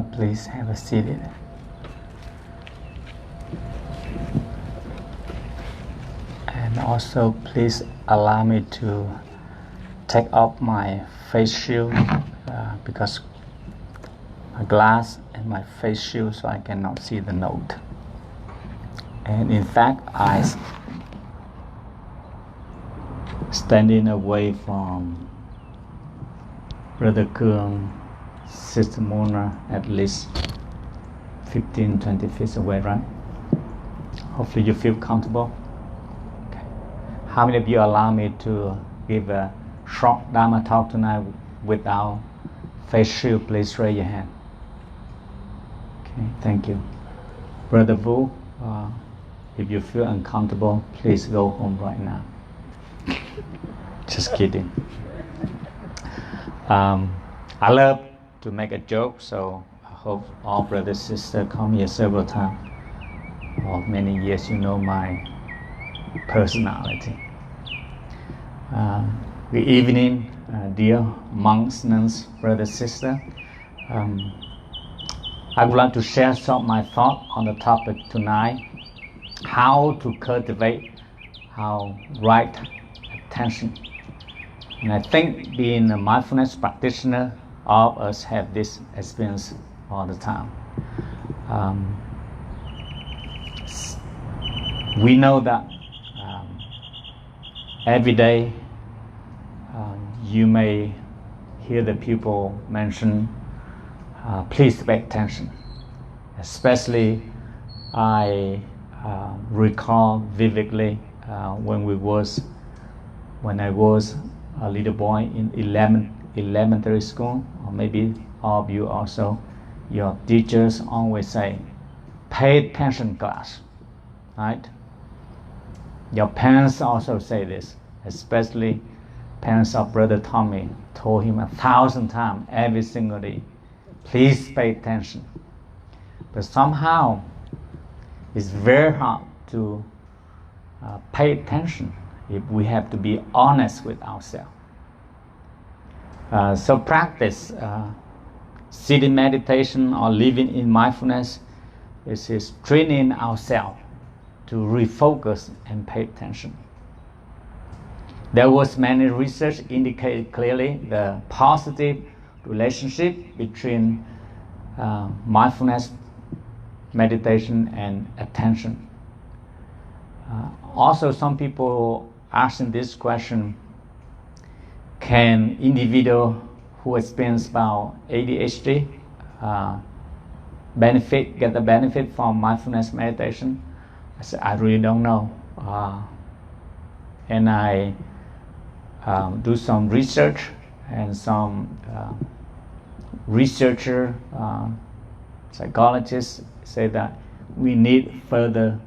Please have a seat. And also please allow me to take off my face shield because my glass and my face shield, so I cannot see the note. And in fact, I standing away from Brother Kuang, Sister Mona, at least 15-20 feet away, right? Hopefully you feel comfortable. Okay. How many of you allow me to give a short Dharma talk tonight without face shield? Please raise your hand. Okay, thank you. Brother Vu, if you feel uncomfortable, please go home right now. Just kidding. I love to make a joke, so I hope all brothers and sisters come here several times. For many years, you know my personality. Good evening, dear monks, nuns, brothers and sisters. I would like to share some of my thoughts on the topic tonight: how to cultivate our right attention. And I think being a mindfulness practitioner, all of us have this experience all the time. We know that every day you may hear the people mention, please pay attention. Especially I recall vividly when I was a little boy in elementary school, or maybe all of you also, your teachers always say, pay attention class, right? Your parents also say this, especially parents of Brother Tommy told him 1,000 times every single day, please pay attention. But somehow it's very hard to pay attention if we have to be honest with ourselves. So practice sitting meditation or living in mindfulness is training ourselves to refocus and pay attention. There was many research indicated clearly the positive relationship between mindfulness, meditation, and attention. Also, some people asking this question: can individual who experience about ADHD get the benefit from mindfulness meditation? I said, I really don't know. And I do some research, and some researcher, psychologists say that we need further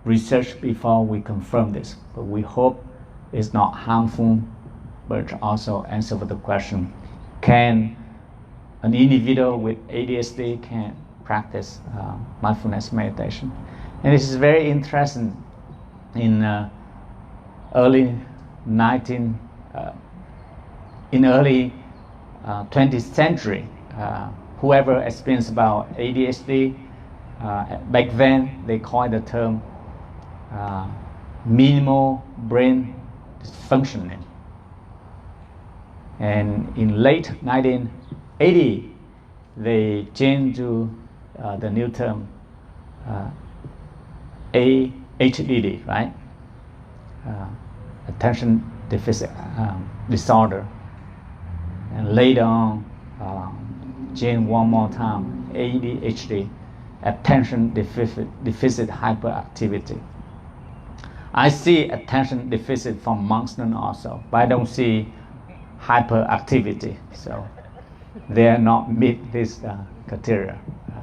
research before we confirm this. But we hope it's not harmful, but also answer for the question: can an individual with ADHD can practice mindfulness meditation? And this is very interesting. In early 20th century, whoever experienced about ADHD, back then they called the term minimal brain dysfunctioning. And in late 1980, they changed to the new term ADHD, right? Attention deficit disorder. And later on, changed one more time, ADHD, attention deficit hyperactivity. I see attention deficit from monks also, but I don't see hyperactivity, so they are not meet this criteria.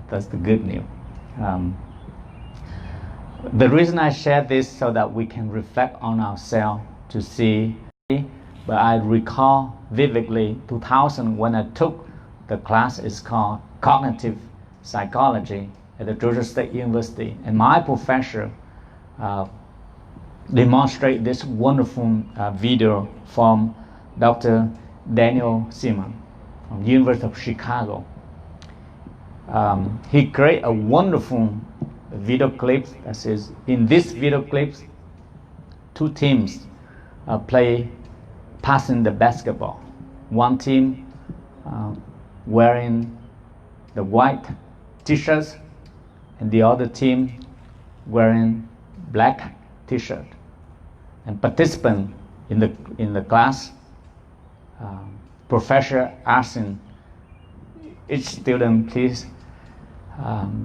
That's the good news. The reason I share this so that we can reflect on ourselves to see. But I recall vividly 2000 when I took the class. It's called Cognitive Psychology at the Georgia State University, and my professor demonstrate this wonderful video from Dr. Daniel Simon from the University of Chicago. he created a wonderful video clip. That says, in this video clip, two teams play passing the basketball. One team wearing the white t-shirts, and the other team wearing black t-shirt. And participant in the class, professor asking each student, please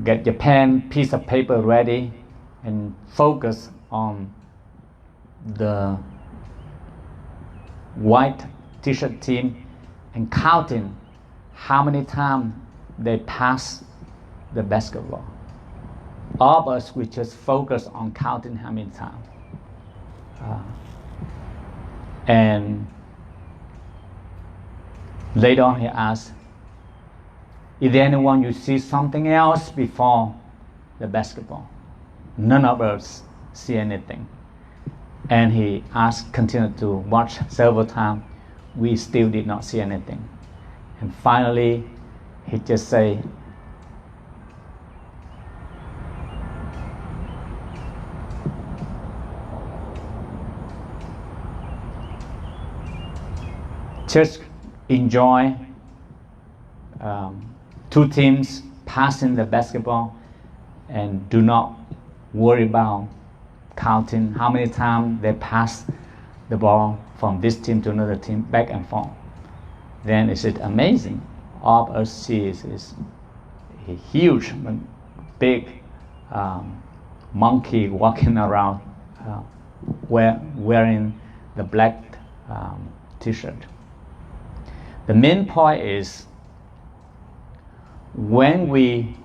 get your pen, piece of paper ready, and focus on the white t-shirt team and counting how many times they pass the basketball. All of us, we just focus on counting how many times. And later on he asked, is there anyone you see something else before the basketball? None of us see anything. And he asked, continued to watch several times. We still did not see anything. And finally, he just said, just enjoy two teams passing the basketball and do not worry about counting how many times they pass the ball from this team to another team, back and forth. Then is it amazing? All of us see is a huge, big monkey walking around wearing the black t-shirt. The main point is, when we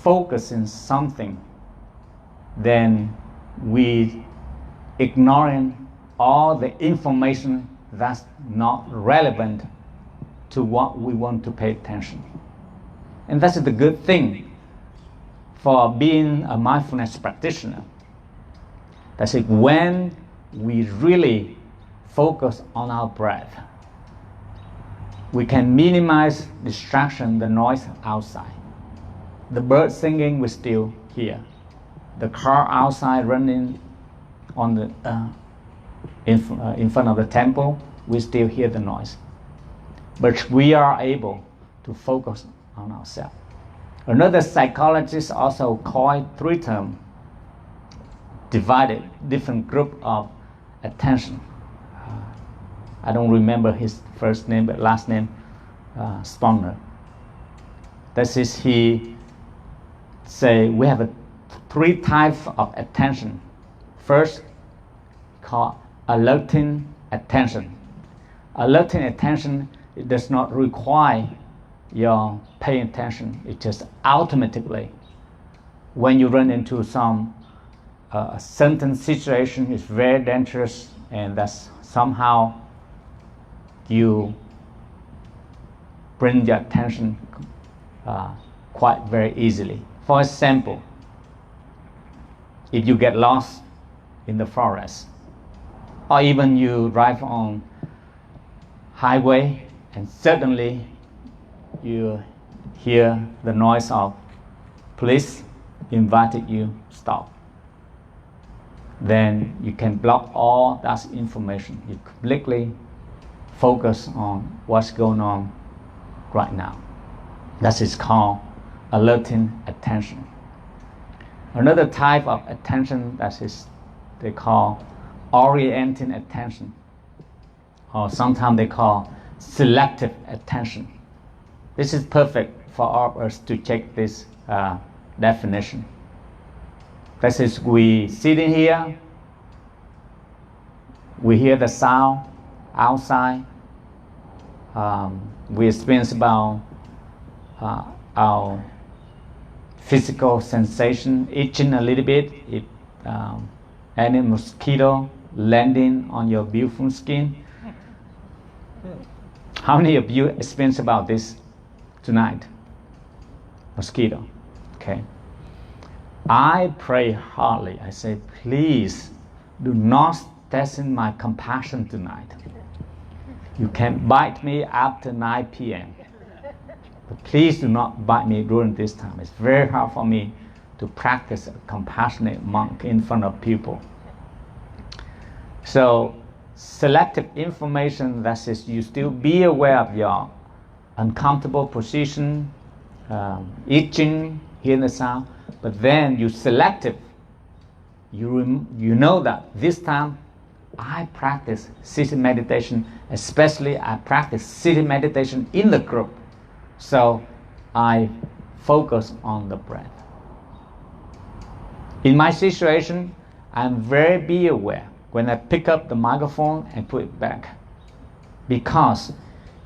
focus in something, then we ignoring all the information that's not relevant to what we want to pay attention. And that's the good thing for being a mindfulness practitioner. That's it, when we really focus on our breath, we can minimize distraction, the noise outside. The bird singing, we still hear. The car outside running on the in front of the temple, we still hear the noise. But we are able to focus on ourselves. Another psychologist also coined three terms, divided different group of attention. I don't remember his first name, but last name, Spawner. That is, he say we have three types of attention. First, called alerting attention. Alerting attention, it does not require your paying attention. It just automatically, when you run into some a certain situation is very dangerous, and that's somehow you bring your attention quite very easily. For example, if you get lost in the forest, or even you drive on highway and suddenly you hear the noise of police invited you stop, then you can block all that information. You completely focus on what's going on right now. That is called alerting attention. Another type of attention, that is, they call orienting attention, or sometimes they call selective attention. This is perfect for all of us to check this definition. That is, we sitting here, we hear the sound outside, we experience about our physical sensation, itching a little bit, if any mosquito landing on your beautiful skin. How many of you experience about this tonight? Mosquito. Okay. I pray hardly. I say, please do not test in my compassion tonight. You can bite me after 9 p.m. But please do not bite me during this time. It's very hard for me to practice a compassionate monk in front of people. So selective information, that is, you still be aware of your uncomfortable position, itching, hearing the sound, but then you selective. You know that this time I practice sitting meditation, especially I practice sitting meditation in the group. So I focus on the breath. In my situation, I'm very be aware when I pick up the microphone and put it back. Because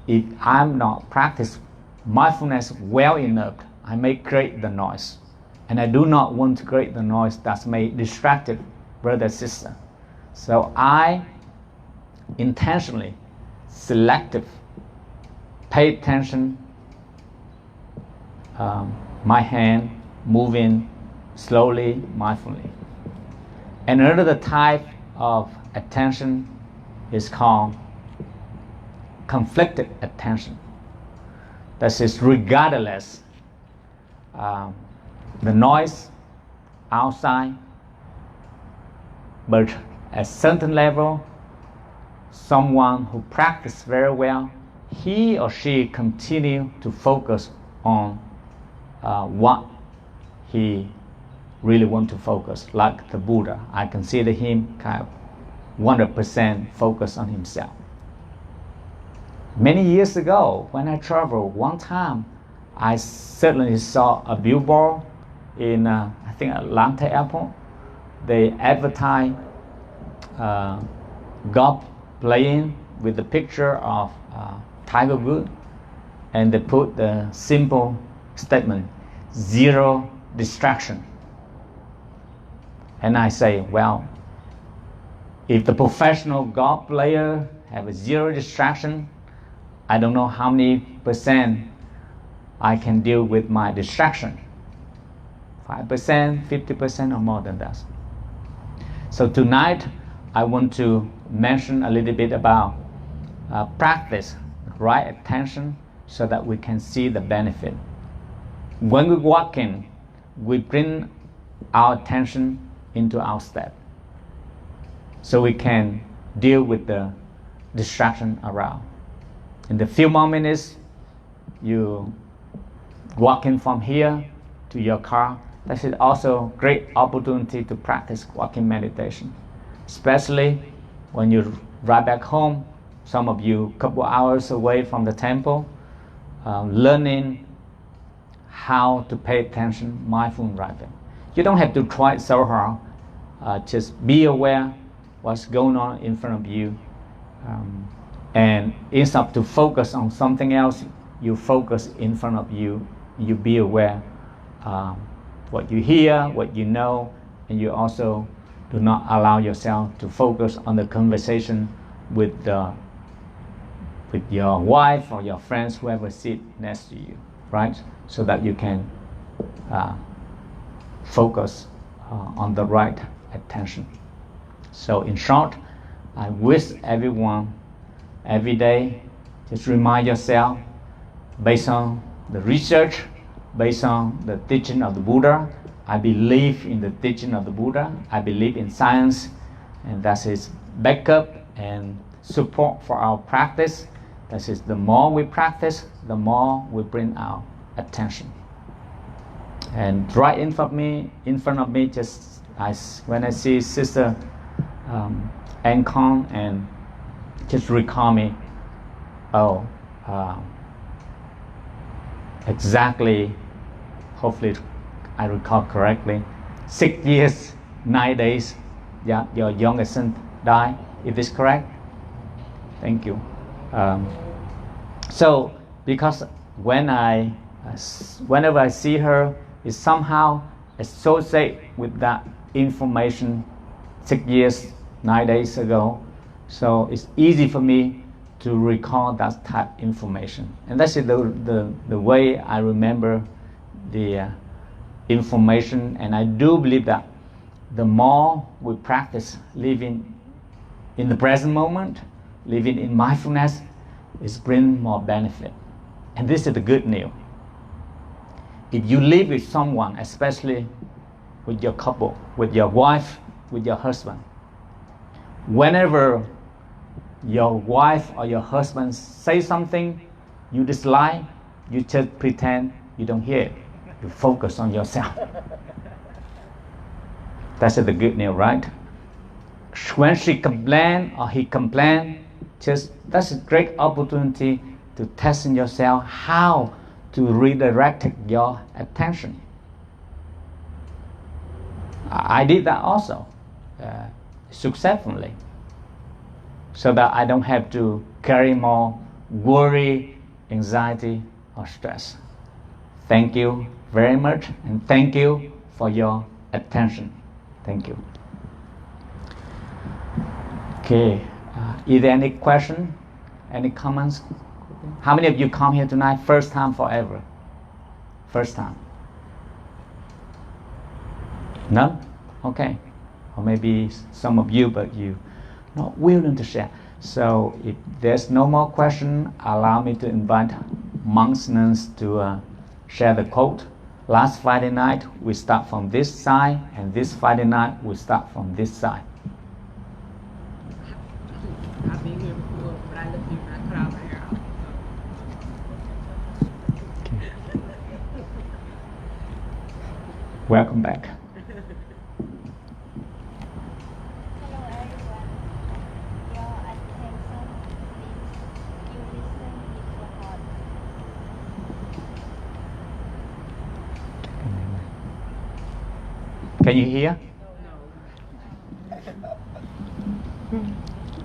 if I'm not practice mindfulness well enough, I may create the noise. And I do not want to create the noise that may distract brother and sister. So I intentionally, selective, pay attention, my hand moving slowly, mindfully. And another type of attention is called conflicted attention. That is regardless the noise outside, but at certain level, someone who practices very well, he or she continue to focus on what he really want to focus, like the Buddha. I consider him kind of 100% focused on himself. Many years ago, when I traveled, one time I certainly saw a billboard in, I think, Atlanta airport. They advertise golf playing with the picture of Tiger Woods, and they put the simple statement, zero distraction. And I say, well, if the professional golf player have a zero distraction, I don't know how many percent I can deal with my distraction. 5%, 50%, or more than that. So tonight, I want to mention a little bit about practice, right attention, so that we can see the benefit. When we walk in, we bring our attention into our step, so we can deal with the distraction around. In the few more minutes, you walking from here to your car, that is also great opportunity to practice walking meditation, especially when you ride back home. Some of you a couple hours away from the temple, learning how to pay attention, mindful driving. You don't have to try it so hard. Just be aware what's going on in front of you, and instead of to focus on something else, you focus in front of you. You be aware what you hear, what you know, and you also do not allow yourself to focus on the conversation with your wife or your friends, whoever sit next to you, right? So that you can focus on the right attention. So in short, I wish everyone every day just remind yourself, based on the research, based on the teaching of the Buddha, I believe in the teaching of the Buddha, I believe in science, and that is backup and support for our practice. That is, the more we practice, the more we bring our attention. And right in front of me, just when I see Sister Ankon, and just recall me, exactly, hopefully I recall correctly, 6 years, 9 days, yeah, your youngest son died. Is this correct? Thank you. So, because whenever I see her, it's somehow associated with that information 6 years, 9 days ago. So it's easy for me to recall that type of information. And that's the way I remember the information. And I do believe that the more we practice living in the present moment, living in mindfulness, is bring more benefit. And this is the good news. if you live with someone, especially with your couple, with your wife, with your husband, whenever your wife or your husband say something you dislike, you just pretend you don't hear it. You focus on yourself. That's the good news, right? When she complain or he complain, just that's a great opportunity to test in yourself how to redirect your attention. I did that also successfully, so that I don't have to carry more worry, anxiety, or stress. Thank you very much, and thank you for your attention. Thank you. Okay, is there any question, any comments? How many of you come here tonight first time forever? First time? None? Okay. Or maybe some of you, but you not willing to share. So if there's no more question, allow me to invite monks and nuns to share the quote. Last Friday night we start from this side, and this Friday night we start from this side. I've been here before, but I left you when I cut all my hair off. Welcome back. Can you hear?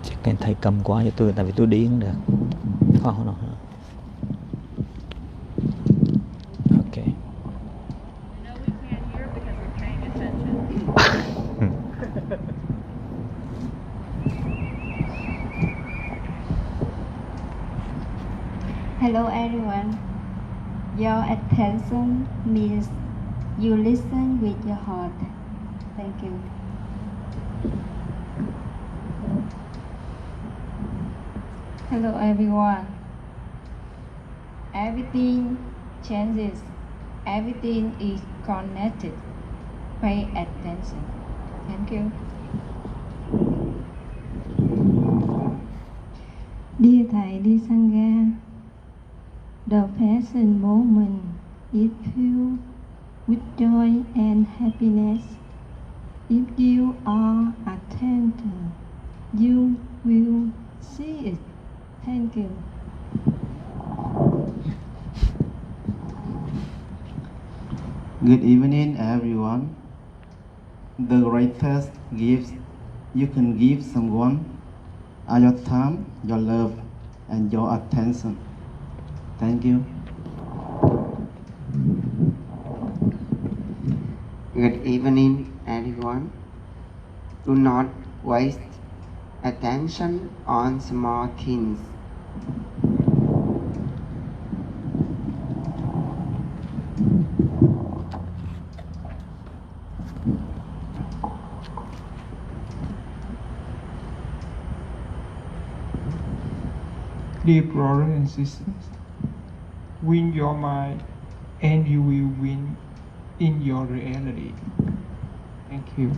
Chắc nên thầy cầm qua cho tôi, tại vì tôi đi không được. Không. Okay. Hello everyone. Your attention means you listen with your heart. Thank you. Hello everyone. Everything changes. Everything is connected. Pay attention. Thank you. Dear Thầy, dear Sangha, the present moment is filled with joy and happiness. If you are attentive, you will see it. Thank you. Good evening, everyone. The greatest gifts you can give someone are your time, your love, and your attention. Thank you. Good evening, everyone. Do not waste attention on small things. Dear brothers and sisters, win your mind and you will win in your reality. Thank you.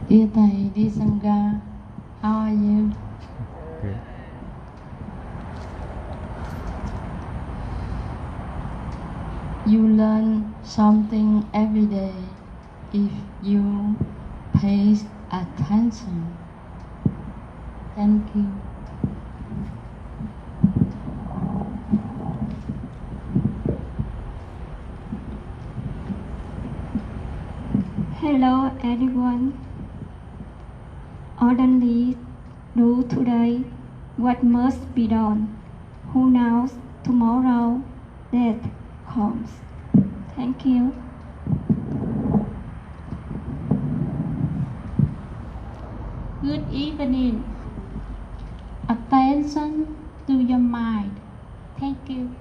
Dear Thầy, dear Sangha, how are you? Good. You learn something every day if you pay attention. Thank you. Hello everyone. Ordinarily do today what must be done. Who knows tomorrow death comes. Thank you. Good evening. Attention to your mind. Thank you.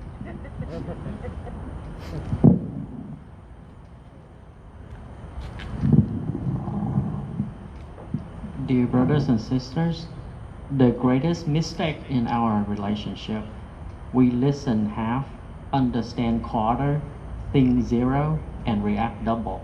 Dear brothers and sisters, the greatest mistake in our relationship, we listen half, understand quarter, think zero, and react double.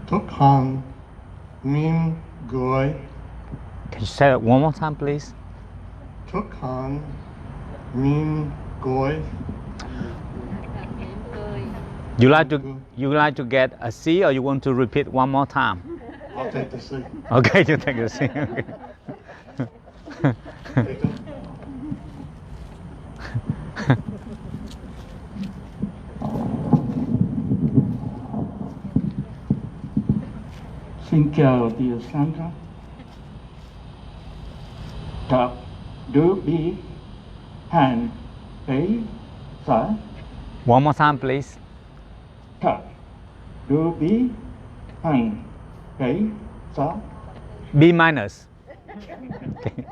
Thich Quang mean good. Can you say it one more time, please? Thich Quang mean good. You like to get a C, or you want to repeat one more time? I'll take the C. Okay, you take the C. Okay. Xin chào Dear Sandra. Tập đứa bi hành ấy sở. One more time, please. Tập đứa bi hành ấy sở. B minus. Okay.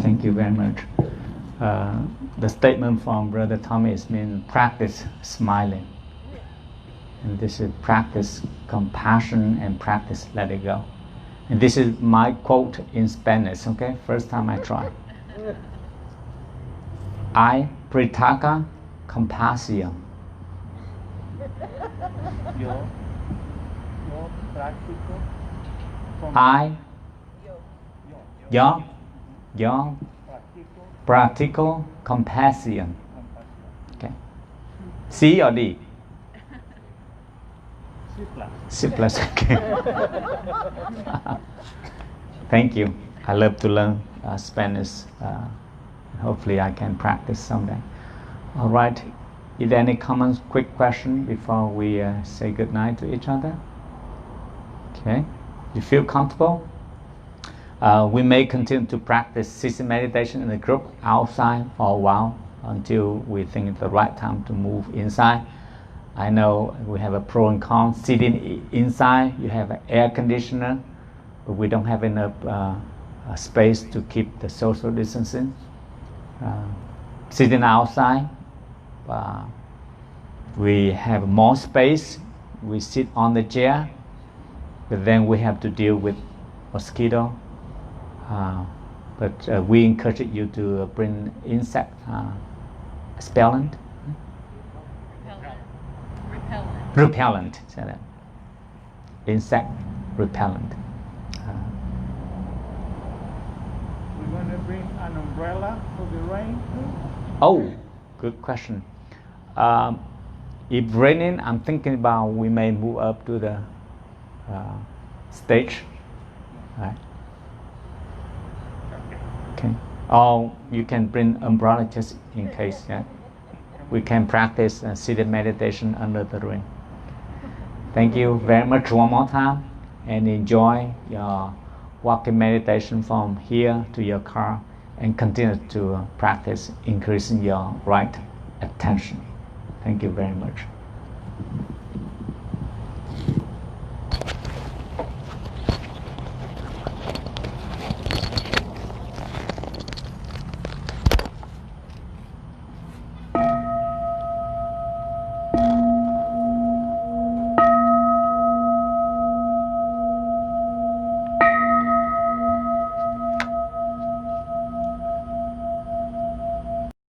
Thank you very much. The statement from Brother Thomas means practice smiling. And this is practice compassion and practice let it go. And this is my quote in Spanish, okay? First time I try. I practico compasión. Yo practico compasión. Okay. C or D? C plus. Okay. Thank you. I love to learn Spanish. Hopefully I can practice someday. All right. Is there any comments, quick question before we say goodnight to each other? Okay. You feel comfortable? We may continue to practice sitting meditation in the group outside for a while until we think it's the right time to move inside. I know we have a pro and con. Sitting inside, you have an air conditioner, but we don't have enough space to keep the social distancing. Sitting outside, we have more space. We sit on the chair, but then we have to deal with mosquito. But we encourage you to bring insect repellent. Repellent. Say that. Insect repellent. We're going to bring an umbrella for the rain too? Oh, good question. If raining, I'm thinking about we may move up to the stage. Right. Okay. Or you can bring umbrella just in case. Yeah. We can practice seated meditation under the rain. Thank you very much one more time, and enjoy your walking meditation from here to your car, and continue to practice increasing your right attention. Thank you very much.